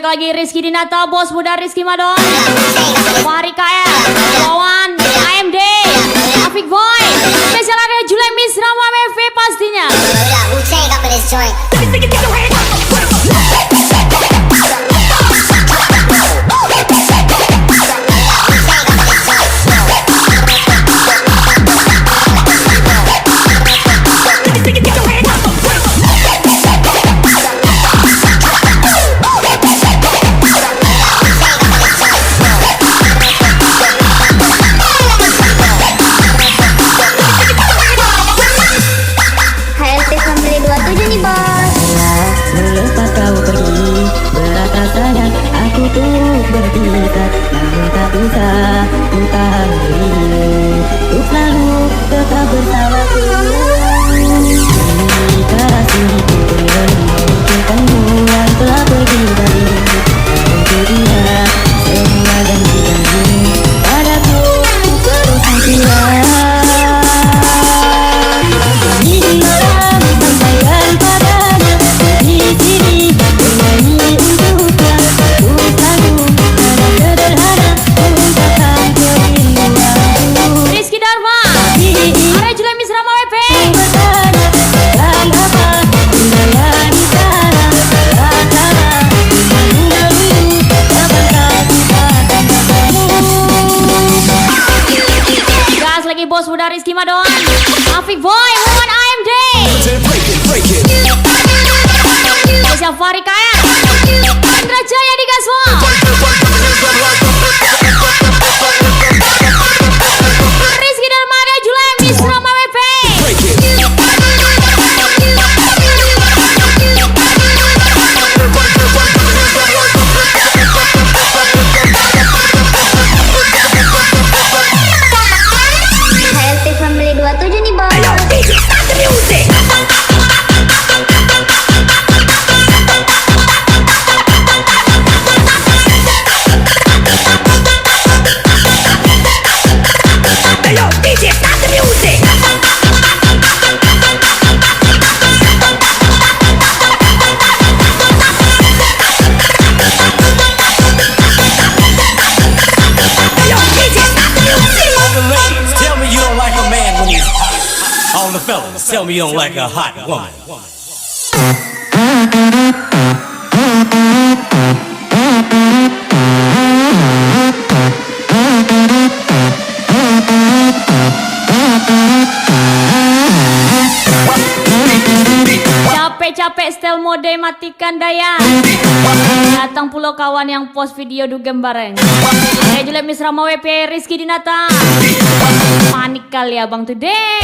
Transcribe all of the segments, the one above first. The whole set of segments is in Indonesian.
lagi Rizky Dinata, bos muda Rizky Madon, Fahri KL, Wawan, AMD, Afik Boy, spesial ada Julai Misra WP pastinya. Bos muda Rizky Madon, Afik Boy, Wawan AMD, spesial Fahri KL, Andra Jaya di Gaswal, Rizky Darmada, Julai Misra WP. All the fellas, tell me you don't like a hot woman. Capek-capek style mode matikan daya. Datang pula kawan yang post video dugem bareng. Saya Julai Misra WP Rizky Dinata. Panik kali abang today.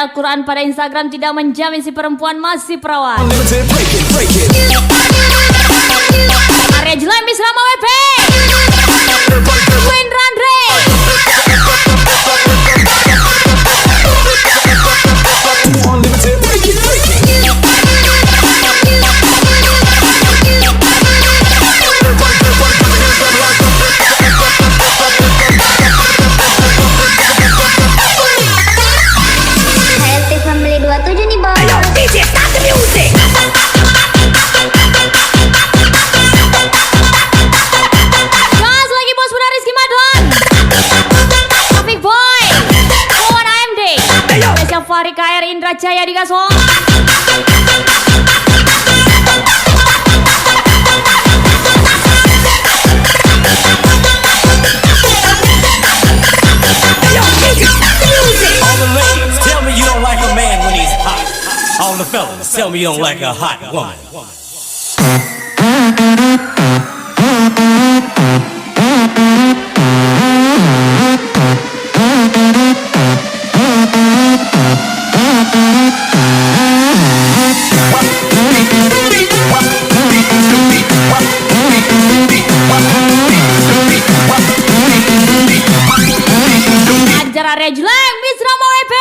Al-Quran pada Instagram tidak menjamin si perempuan masih perawan. Arya Julai Misra WP Queen Randre. Fahri KR Indra Jaya di Gasol. All the ladies, tell me you don't like a man when he's hot. All the fellas, tell me you don't like a hot woman. Ajar area jelek, Miss Rama WP.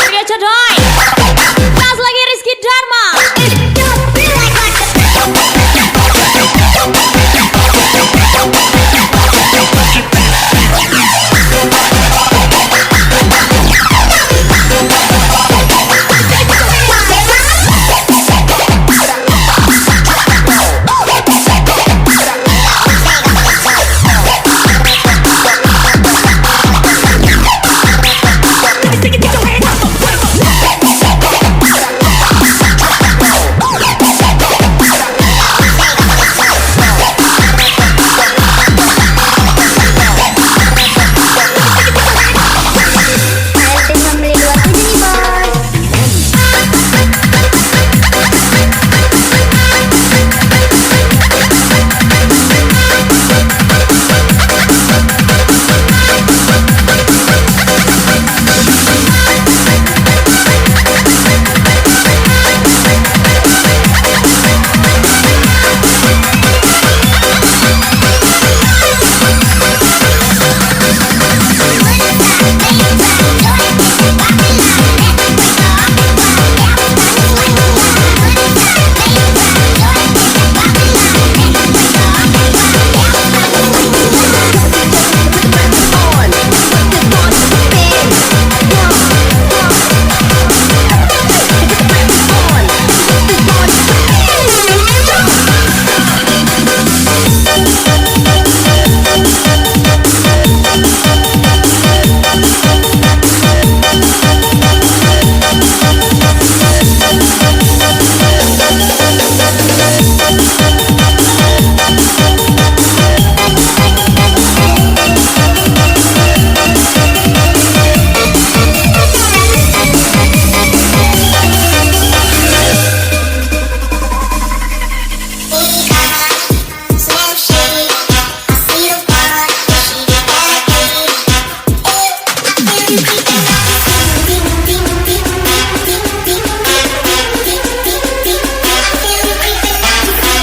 Ria Codoy. Pas lagi Rizky Dharma.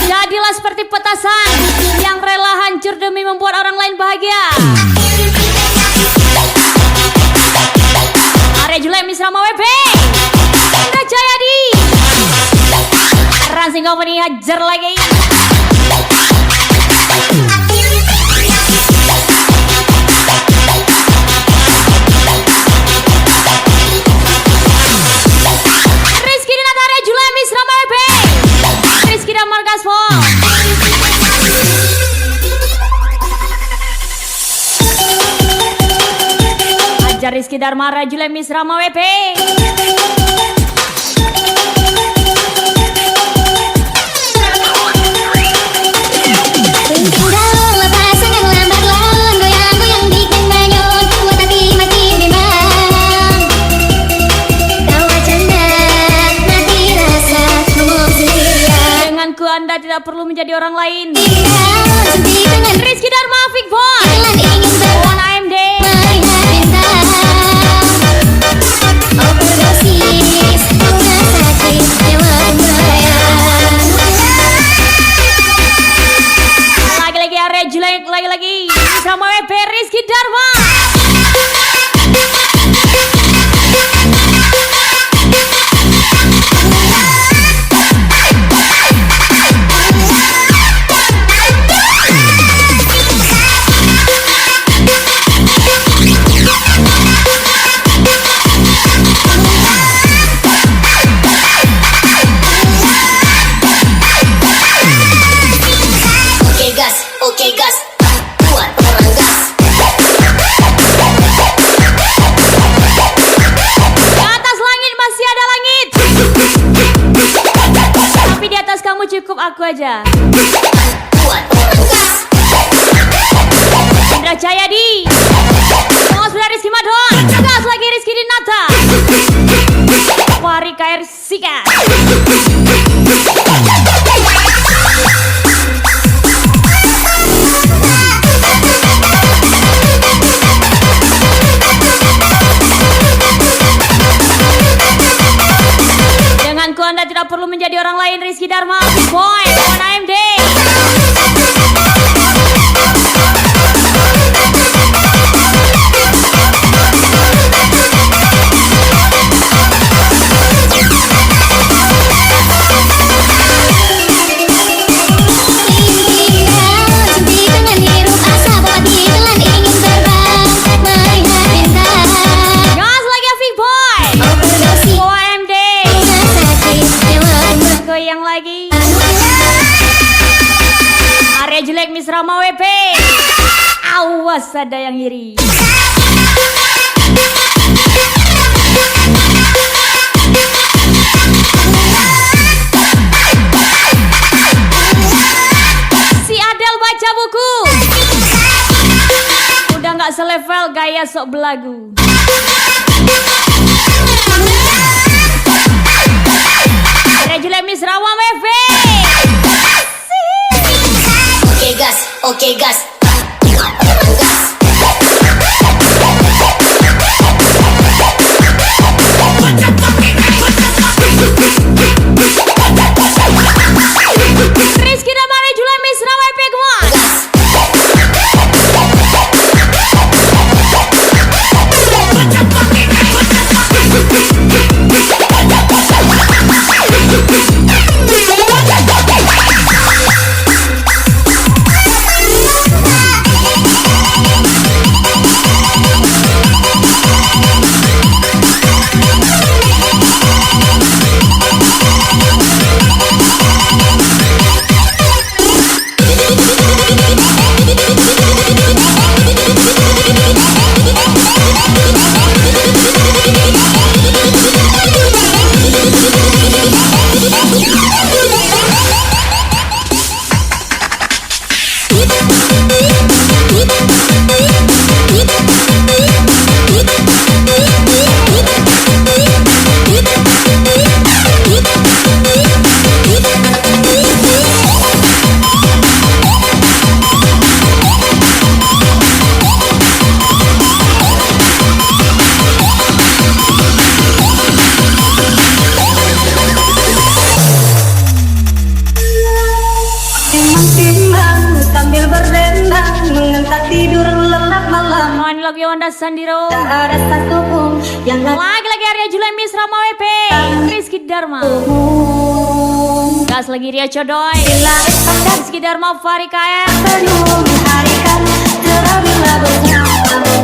Jadilah seperti petasan yang rela hancur demi membuat orang lain bahagia. Area jelek Miss Rama WP. Indra Jayadi. Ransing Company hajar lagi. Rizky Dinata area jelek Miss Rama WP. Rizky Damar Gaspol. Ajar Rizky Dharma Rajule Miss Rama WP. Denganku Anda tidak perlu menjadi orang lain. Rizky Dharma Fik Boy. One AMD. Lagi-lagi area jelek, lagi-lagi sama WP Rizky Dharma. kamu cukup aku aja. Indra Jayadi, Mas Rizky Madon, gas lagi Rizky Dinata, Fahri KR Sika. Denganku Anda tidak perlu menjadi orang lain. Rizky Dharma, Boy, Kawan AMD. Gas lagi Afik Boy, Boy AMD. Goyang lagi Arya Jelek Miss Rama WP. Awas ada yang iri. Si Adel baca buku, udah gak selevel gaya sok belagu. Jelek Miss Rawa WP. Oke gas, oke gas. Rizky dan Mari Julek Miss Rawa WP, come on. Sambil berdendang mengentak tidur lelap malam. Mohon lagu Yonda Sandiro. Tak ada satu pun yang Lagi Arya Julek Miss Rama WP. Rizky Dharma. Gas lagi Ria Codoy. Rizky Dharma Fahri KR. senyum hari kan terambil bersamamu.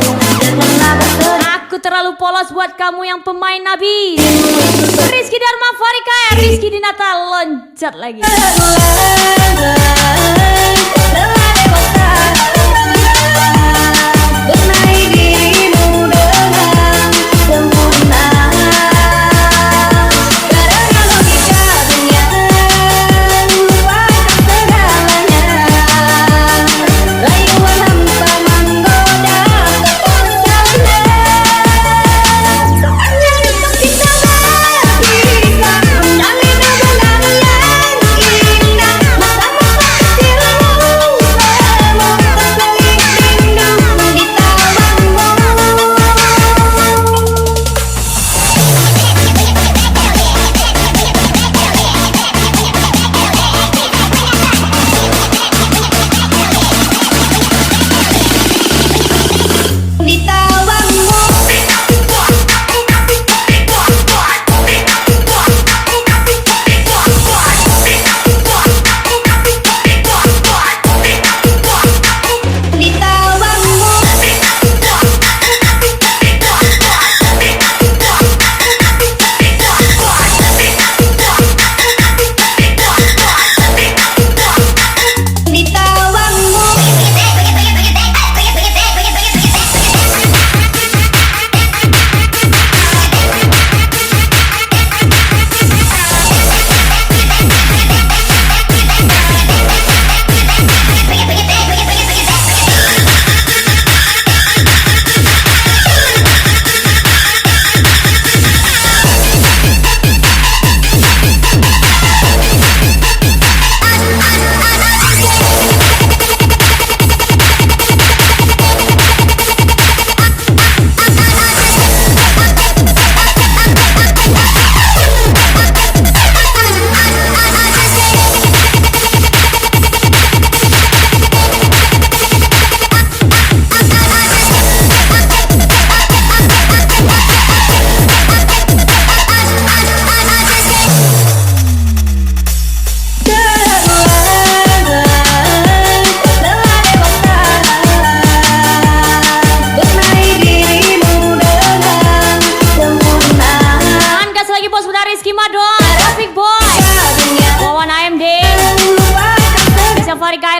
Janganlah bersedih. Aku terlalu polos buat kamu yang pemain nabi. Rizky Dharma Fahri KR. Rizky Dinata loncat lagi. Benahi dirimu dengan sempurna. Karena logika dunia lupakan segalanya. Rayuan hampa menggoda kepuasannya. Hanya untuk kita berpisah, menjalin hubungan yang indah. Masa-masa kecilmu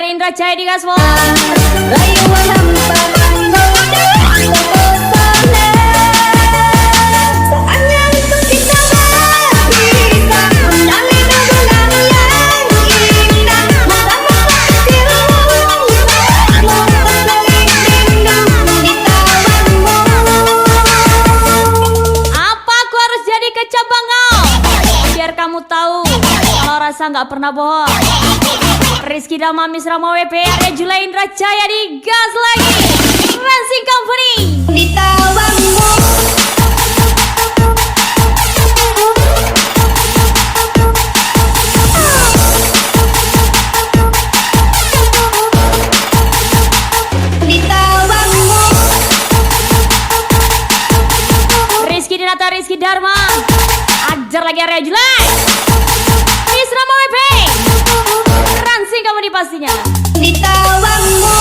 Indra Jaya di Gaswo. Rayuan hampa menggoda kepesona. Saatnya untuk kita berpisah, menjalin hubungan yang indah. Bersama dirimu, memperseling rindu di tawanmu. Apa aku harus jadi kecabang kau? Biar kamu tahu kalau rasa nggak pernah bohong. Rizky Dama Misra WP Arya Jula Indra Jaya di gas lagi. Racing Company Di tawanmu. Di tawanmu. Rizky Dinata Rizky Dharma. Ajar lagi Arya Jula Misra WP Racing Company pastinya. Di tawanmu.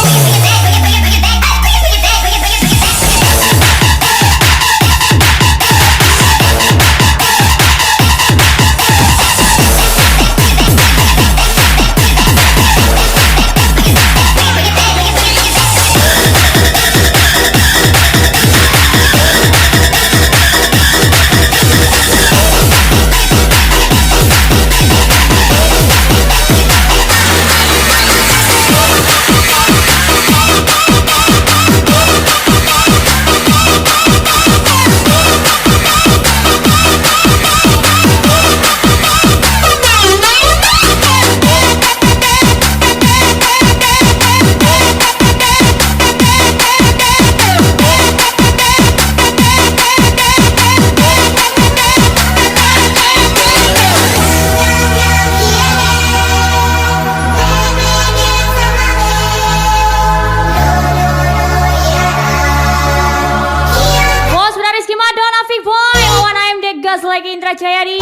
Bos benar Rizky Madonna Big Boy Wawan AMD gas lagi Indra Jayadi.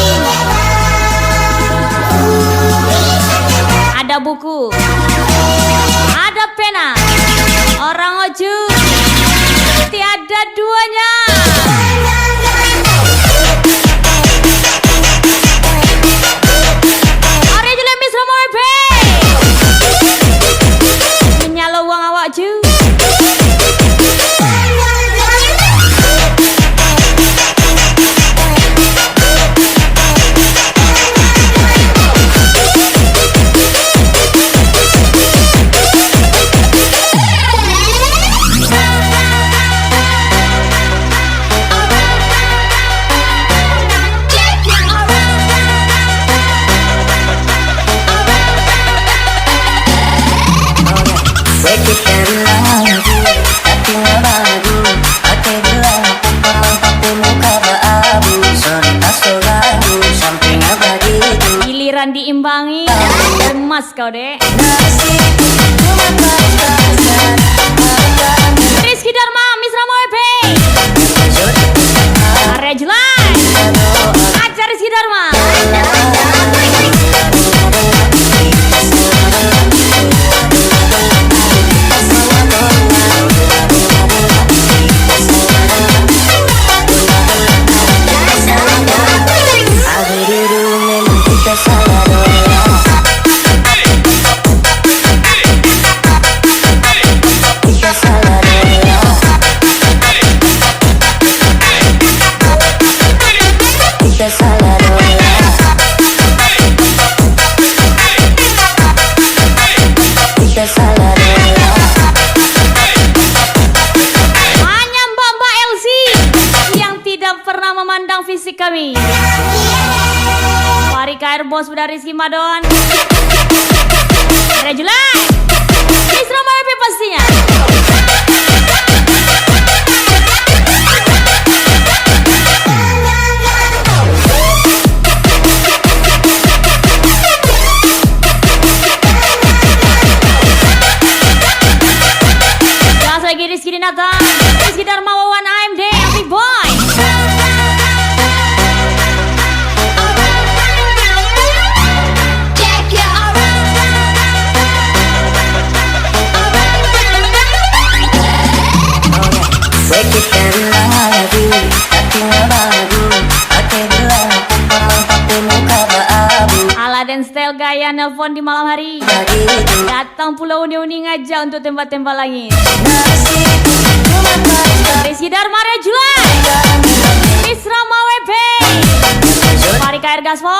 Ada buku, ada pena, orang oju tiada duanya. Arya Jula Misra WP menyalo uang awak ju. Giliran diimbangi, emas kau dek. Rizky Dharma Misra WP Arya Julai ajar Rizky Dharma. Hanya Mbak Elsie yang tidak pernah memandang fisik kami. Fari Kair Bos Bunda Rizky Madon Arya Julai Misra WP pastinya. Gas lagi Rizky Dinata Rizky Dharma Wawan AMD Big Boy. Sekalian style gaya nelpon di malam hari. Datang pula uni-uni ngajak untuk tembak-tembak langit. Rizky Dharma Rejula, Miss Rama WP, Mari KR Gaspol.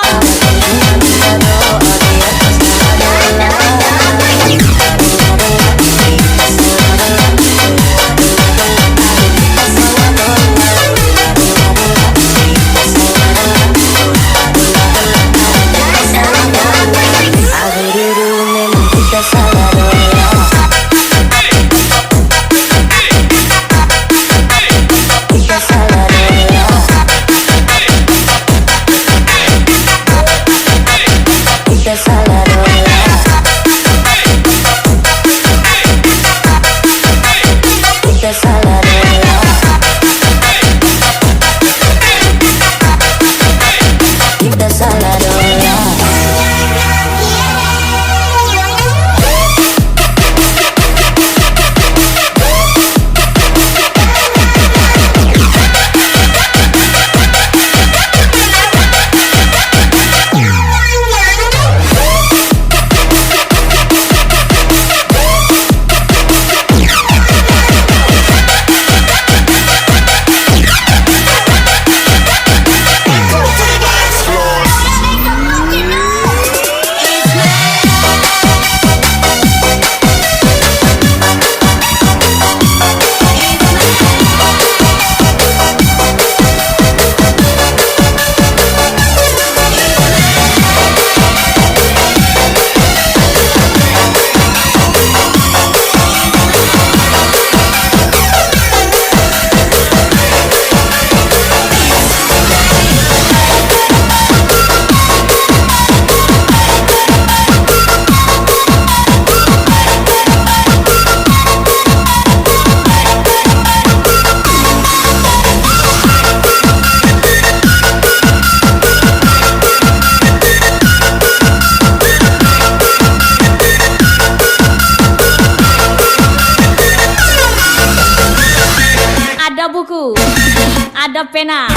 Ada pena,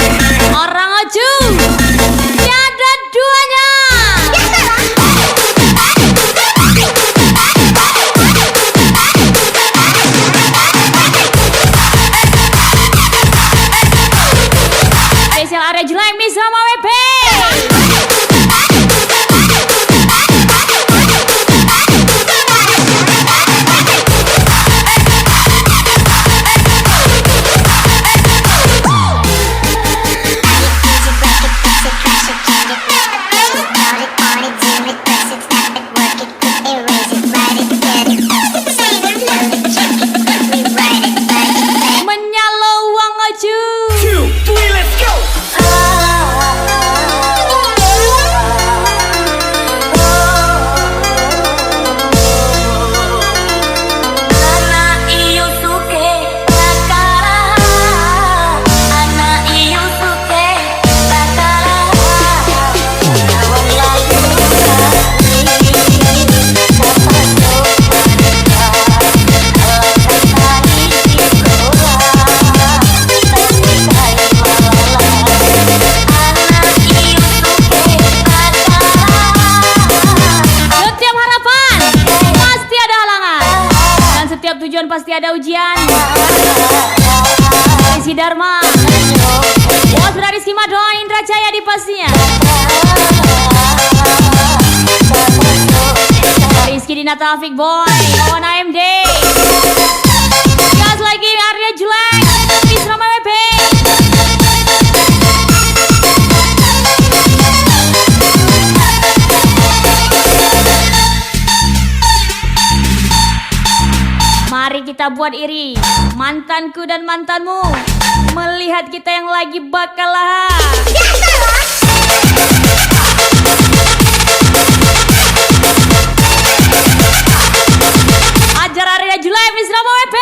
orang aju, tiada duanya. Spesial area Julai Miss Rama WP. Pasti ada ujian. Rizky Dharma, bos dari Rizky Mado, Indra Jaya di pastinya. Rizky Dinata Afik Boy, kawan AMD. Gas lagi Arya Julek, Miss Rama WP. Mari kita buat iri mantanku dan mantanmu melihat kita yang lagi bakal lah. Ajar Arya Julai Miss Rama WP.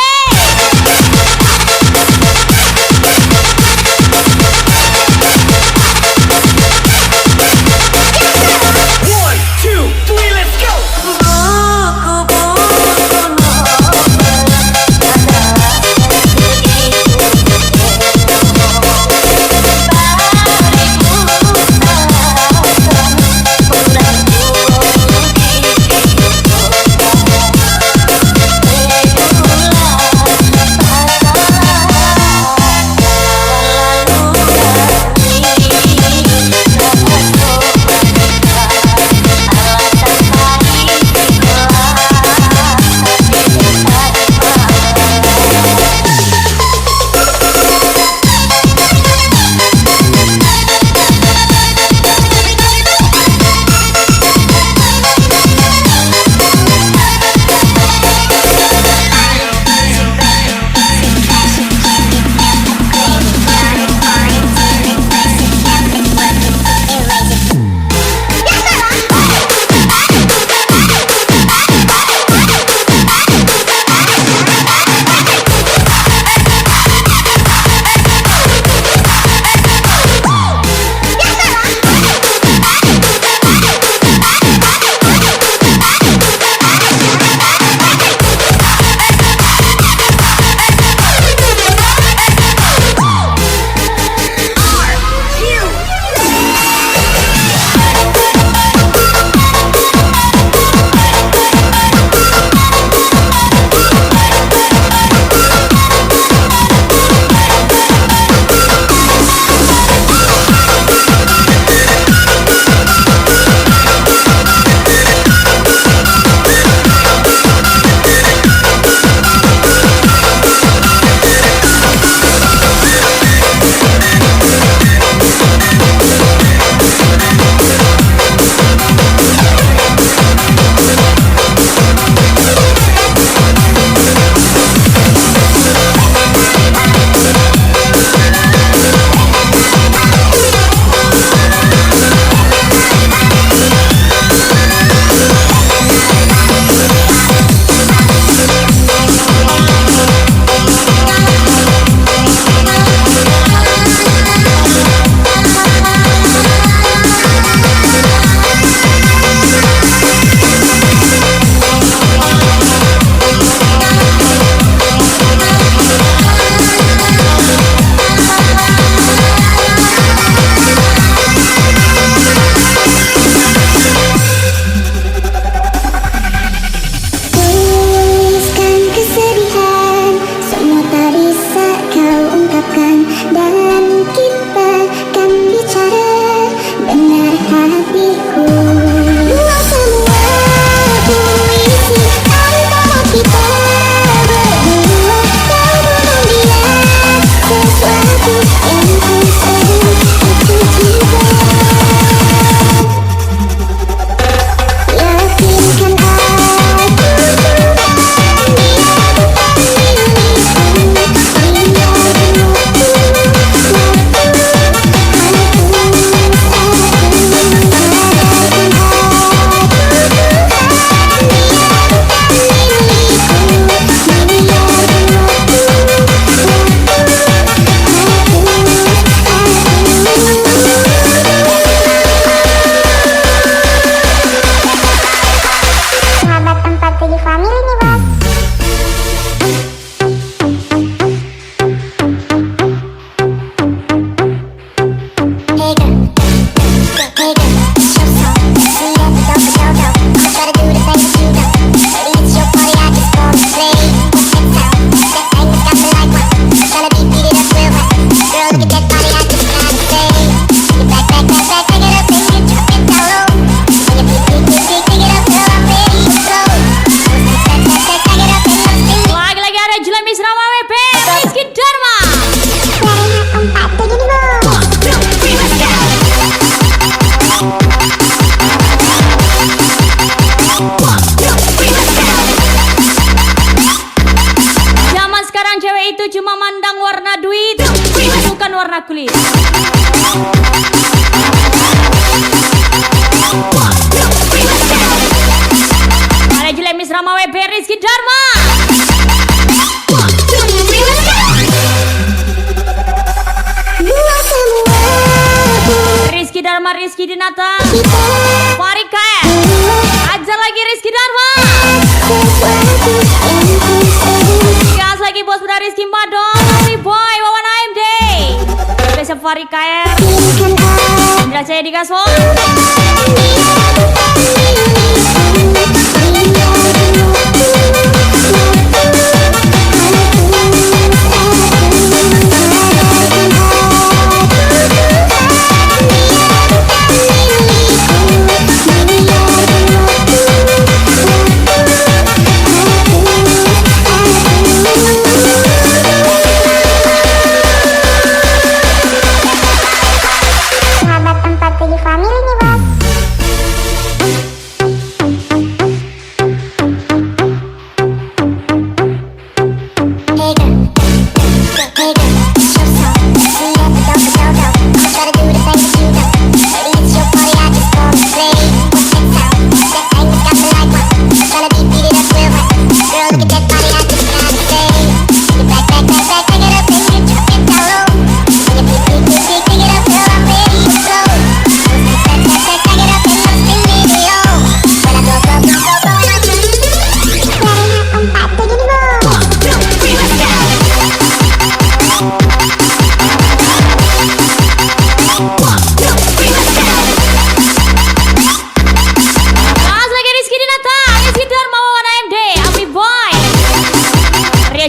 warna kulit. Ada Juliet Misra WP Rizky Dharma. Rizky Dharma, Rizky Dinata, Farika, ajar lagi Rizky Dharma. Gas lagi bos udah Rizky Madon, Happy Boy, Wawan AMD. Spesial Farika ya. Indra Jaya di Gasol.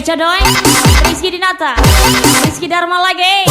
Doi, Rizky Dinata, Rizky Dharma lagi.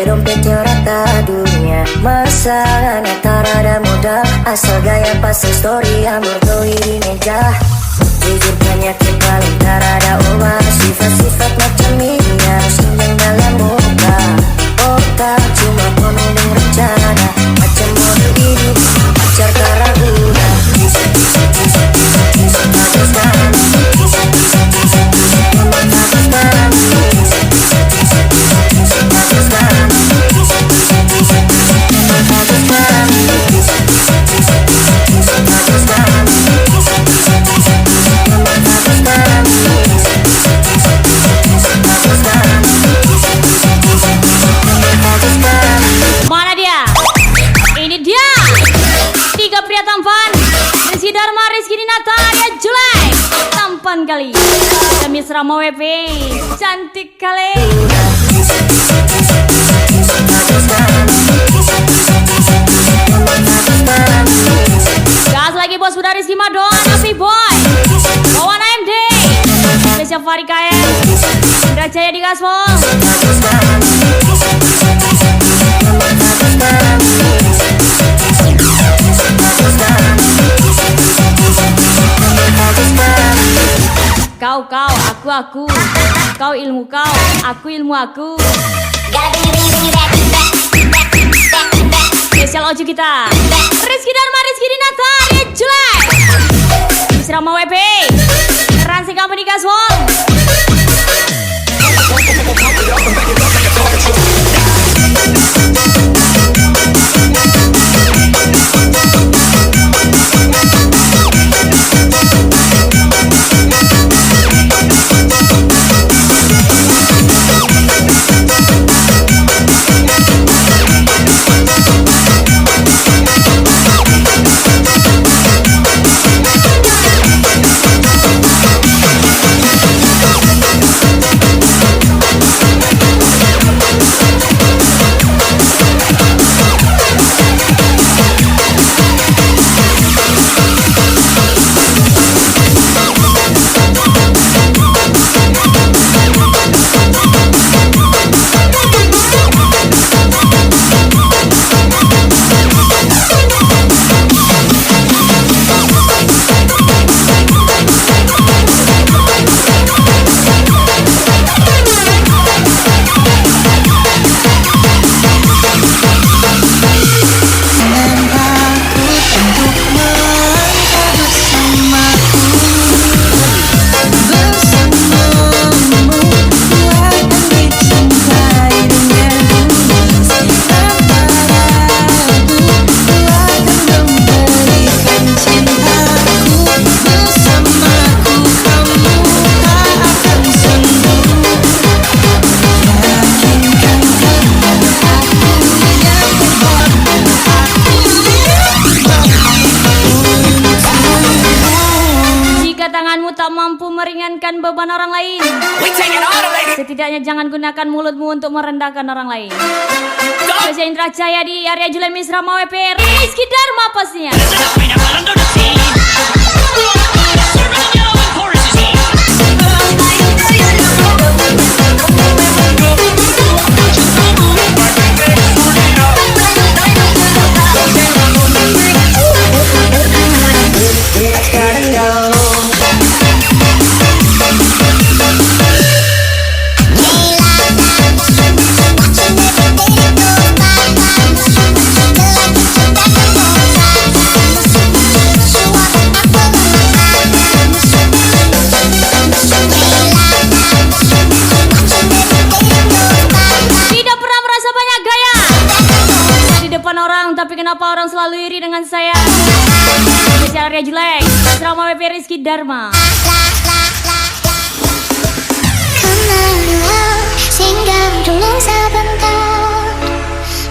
Dompetnya rata dunia masa tak ada modal asal gaya pasang story hamburger di meja jujur penyakit paling tak ada obat sifat-sifat macam minyak sinjang dalam muka otak cuma penuh rencana macam model hidup pacar karaguna Mana dia? Ini dia. Tiga pria tampan. Rizky Dharma, Rizky Dinata, Arya Julek. Tampan kali. Demi Serama WP. Cantik kali. Gas lagi bos udah Rizky Madon, Happy Boy, Wawan AMD, Spesial Farika ya. Indra Jaya di Gaspol. Kau, aku, kau ilmu kau, aku ilmu aku. Gotta be Spesial Oju kita Rizky Dharma, Rizky Dinata, dia jelek Misrama WP Ransi Company Gaswong. Tanganmu tak mampu meringankan beban orang lain. Setidaknya jangan gunakan mulutmu untuk merendahkan orang lain. Spesial Indra Jaya di area Julai Misrama WP Rizky Dharma pastinya. Tapi kenapa orang selalu iri dengan saya? Spesial area jelek Misrama WP Rizky Dharma. Kenalilah singgah dulu sebentar,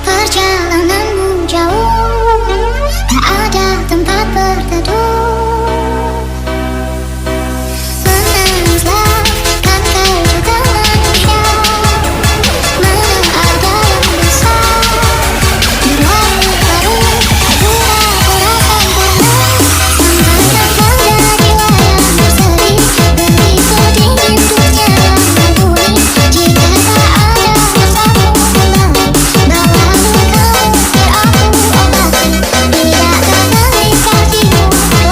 perjalananmu jauh, tak ada tempat berteduh. Menangislah, kan kau juga manusia, mana ada yang bisa berlalu baru, pura-pura sempurna, sampaikan kau jadi layang berseri, begitu dingin dunia yang membumi. Jika tak ada rasamu kembali, bawa luka biar aku obati, tidak terkali kasihmu.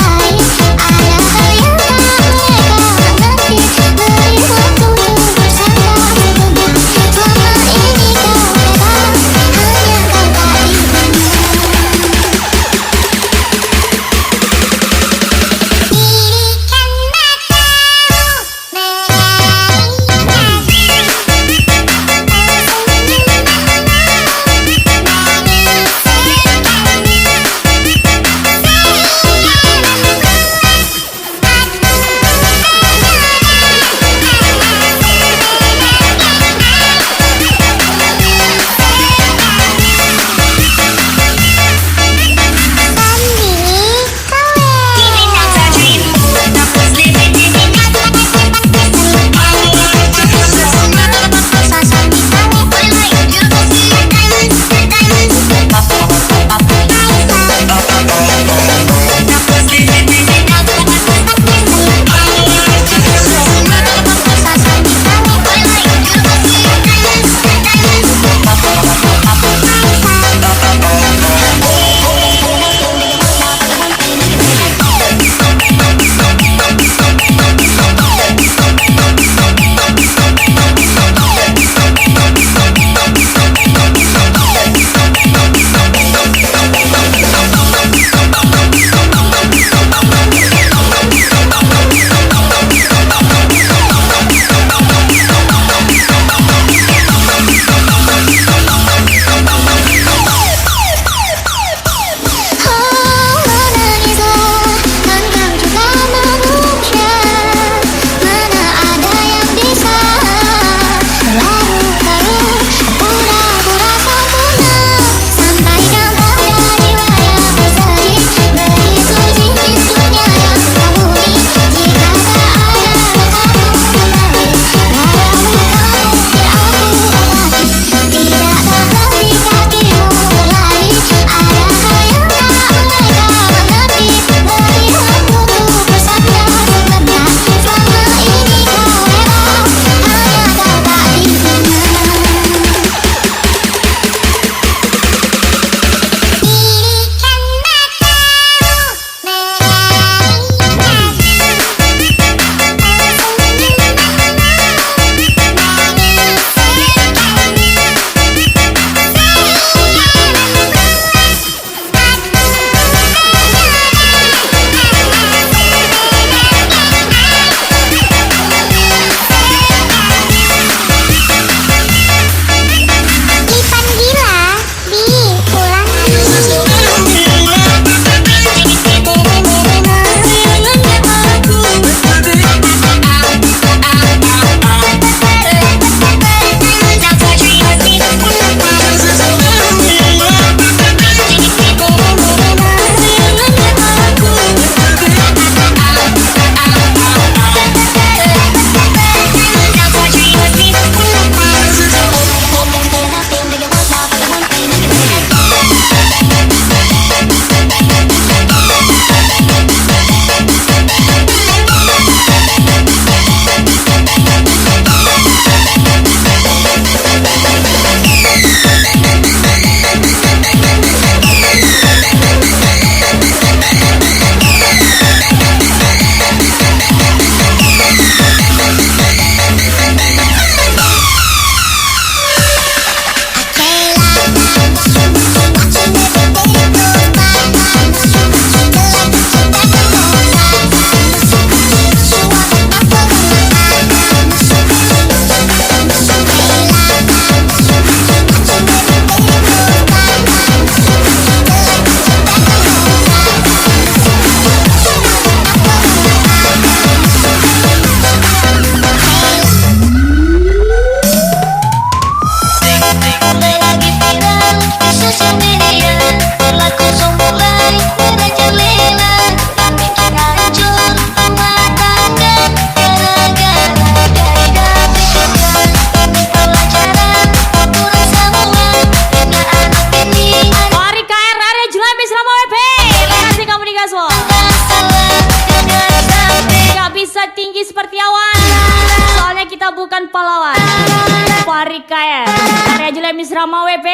Farikaya, Arya Julia Misrama WP,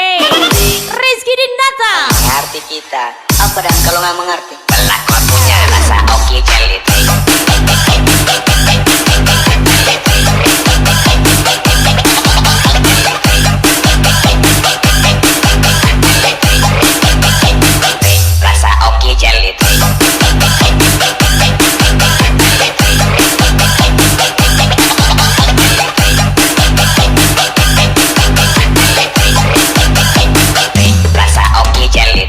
Rizky Dinata. Mengerti kita. Apa dan kalau nggak mengerti? Pelakon punya rasa oke jelly. Rasa oke jelly. Rasa oke jelly.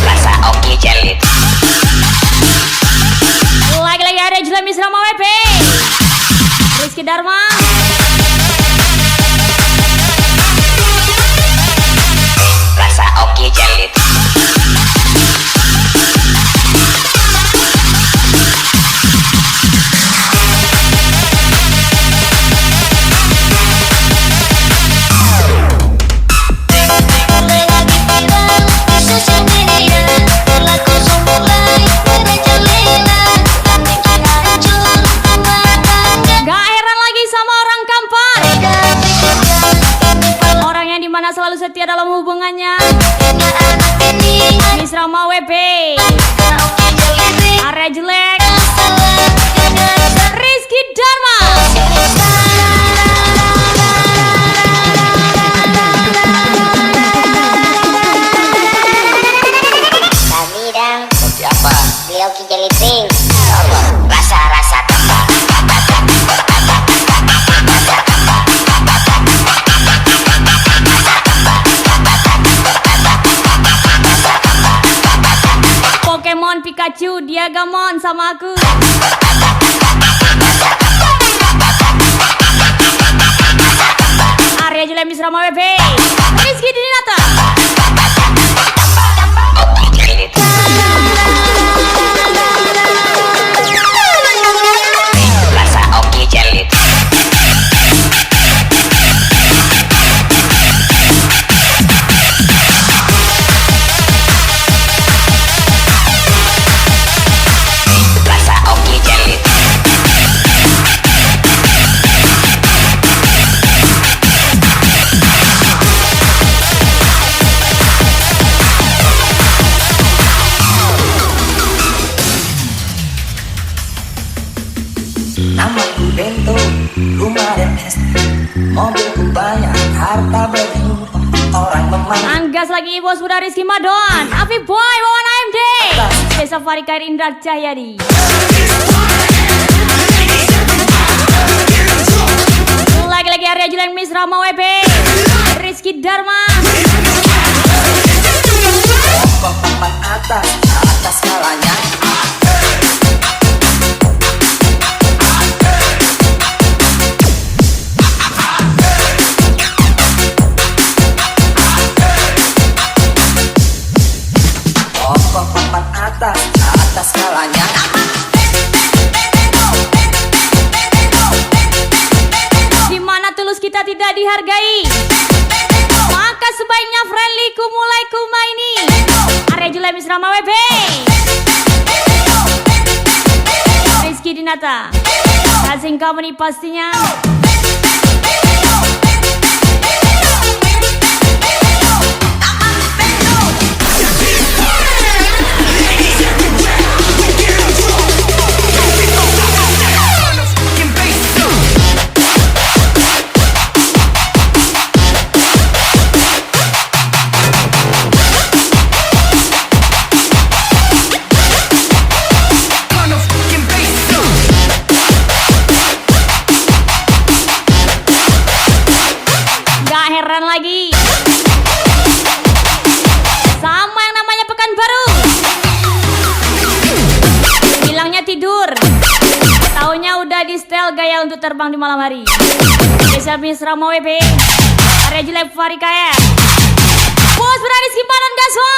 Rasa oke jelly. Lagi-lagi Arya Julia Misrama WP, Rizky Dharma. Rasa oke jelly. Mulai lagi viral di sosial media, berlaku mulai merajalela, dan bikin hancur rumah tangga. Gak heran lagi sama orang Kampar, orang yang dimana selalu setia dalam hubungannya. Misrama WP, Arya Jelek, Rizky Dharma. Kami dan Siapa? beliau Ki Jelly Drink. Rasa-rasa tebak. Pokemon Pikachu, Diagamon sama aku. Arya Julia Misrama WP, Rizky Dinata. Oke jelly. Rasa oke jelly. Rasa oke jelly. Namaku Bento, rumah dan pesta, mobilku banyak, harta berlimpah, orang memang. Anggas lagi bos muda Rizky Madon, Afif Boy, Wawan AMD, Desa Farikair Indra Cahyadi. Lagi-lagi Arya Julia Misrama WP, Rizky Dharma. Pokok papan atas skalanya. Pokok papan atas skalanya. Di mana tulus kita tidak dihargai, maka sebaiknya friendly ku mulai ku maini. Arya Julia Misrama WP, Rizky Dinata, asing kamu nih pastinya. Gak heran lagi sama yang namanya Pekanbaru, bilangnya tidur, taunya udah di setel gaya untuk terbang di malam hari. Desa Misrama WP, Arya Julia Farikaya, bos berani Skipanan Gaswa.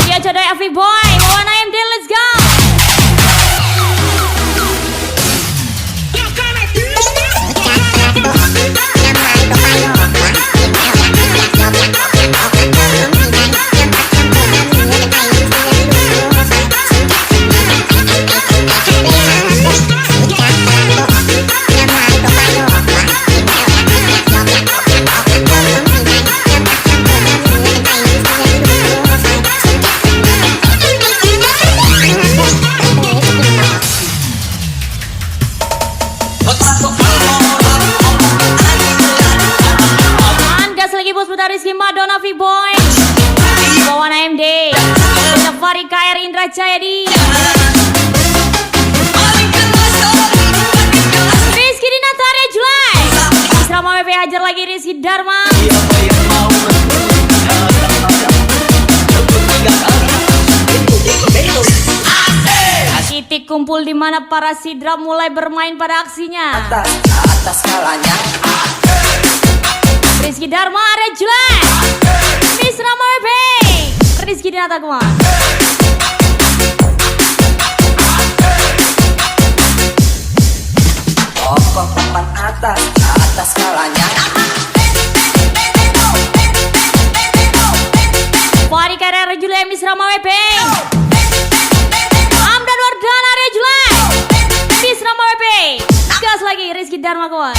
Dia jodoh Afif Boy, Wawan AMD, let's go. Nama Dinata Rizky Madonna V-Boy Bawan AMD Safari KR Indra Jayadi Rizky Dinata Rejulai Isra WP hajar lagi Rizky Dharma Titik kumpul di mana para sidra mulai bermain pada aksinya. Atas skalanya Rizky Dharma Rejulai Miss Rama WP Rizky Dinata Kumar Pokok papan atas skalanya Fahri Kaira Rejulai Miss Rama WP Amdan Wardana Rejulai Miss Rama WP Gas lagi Rizky Dharma Kumar